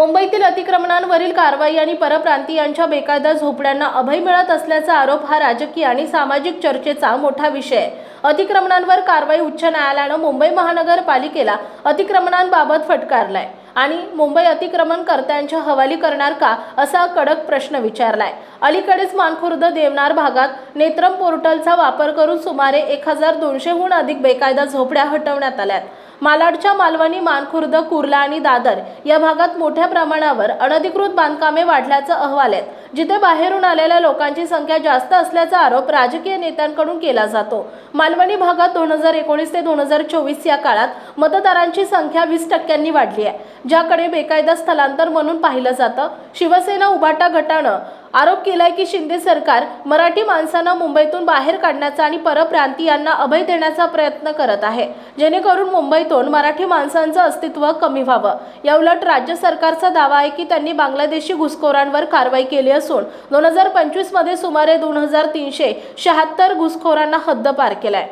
मुंबईतील अतिक्रमणांवरील कारवाई आणि परप्रांतीयांच्या बेकायदा झोपड्यांना अभय मिळत असल्याचा आरोप हा राजकीय आणि सामाजिक चर्चेचा मोठा विषय आहे। अतिक्रमणांवर कारवाई उच्च न्यायालयाने मुंबई महानगरपालिकेला अतिक्रमणांबाबत फटकारलाय आणि मुंबई अतिक्रमणकर्त्यांच्या हवाली करणार का असा कडक प्रश्न विचारलाय। अलीकडेच मानखुर्द देवनार भागात नेत्रम पोर्टलचा वापर करून सुमारे 1200हून अधिक बेकायदा झोपड्या हटवण्यात आल्यात। मालाडच्या मालवणी, मानखुर्द, कुर्ला आणि दादर या भागात मोठ्या प्रमाणावर अनधिकृत बांधकामे वाढल्याचा अहवाल आहे, जिथे बाहेरून आलेल्या लोकांची संख्या जास्त असल्याचा आरोप राजकीय नेत्यांकडून केला जातो। मालवणी भागात 2019 ते 2024 या काळात मतदारांची संख्या 20% वाढली आहे, ज्याकडे बेकायदा स्थलांतर म्हणून पाहिलं जातं। शिवसेना उभाटा गटानं आरोप केलाय की शिंदे सरकार मराठी माणसांना मुंबईतून बाहेर काढण्याचा आणि परप्रांतीयांना अभय देण्याचा प्रयत्न करत आहे, जेणेकरून मुंबईतून मराठी माणसांचं अस्तित्व कमी व्हावं। याउलट राज्य सरकारचा दावा आहे की त्यांनी बांगलादेशी घुसखोरांवर कारवाई केली असून 2025 मध्ये सुमारे 2376 घुसखोरांना हद्दपार केलाय।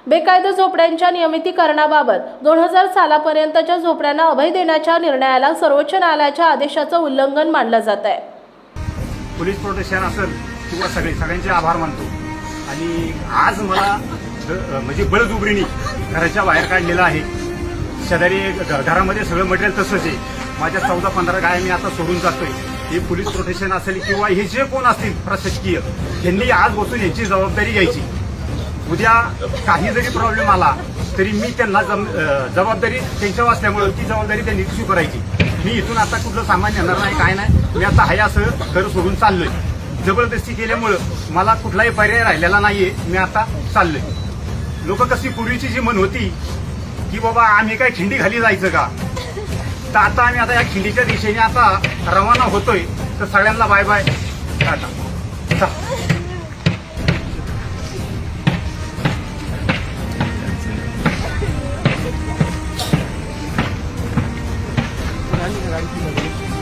बेकायदा झोपड्यांच्या नियमितीकरणाबाबत 2000 सालापर्यंतच्या झोपड्यांना अभय देण्याच्या निर्णयाला सर्वोच्च न्यायालयाच्या आदेशाचं उल्लंघन मानलं जात आहे। पोलीस प्रोटेक्शन असेल किंवा सगळ्यांचे आभार मानतो। आणि आज मला म्हणजे बळजबरीने घराच्या बाहेर काढलेलं आहे। शेजारी घरामध्ये सगळं मटेरियल तसंच आहे। माझ्या 14-15 गाय मी आता सोडून जातोय। हे पोलीस प्रोटेक्शन असेल किंवा हे जे कोण असतील प्रशासकीय, यांनी आज बसून यांची जबाबदारी घ्यायची। उद्या काही जरी प्रॉब्लेम आला तरी मी त्यांना जबाबदारी त्यांच्यावर असल्यामुळे ती जबाबदारी त्यांनी स्वीकारायची। मी इथून आता कुठलं सामान येणार नाही, काय नाही। मी आता हाय असं घर सोडून चाललोय। जबरदस्ती केल्यामुळं मला कुठलाही पर्याय राहिलेला नाहीये। मी आता चाललोय। लोक कशी पूर्वीची जी मन होती की बाबा आम्ही काय खिंडी खाली जायचं का, तर आता आम्ही आता या खिंडीच्या दिशेने आता रवाना होतोय। तर सगळ्यांना बाय बाय, टाटा। गाड़ी की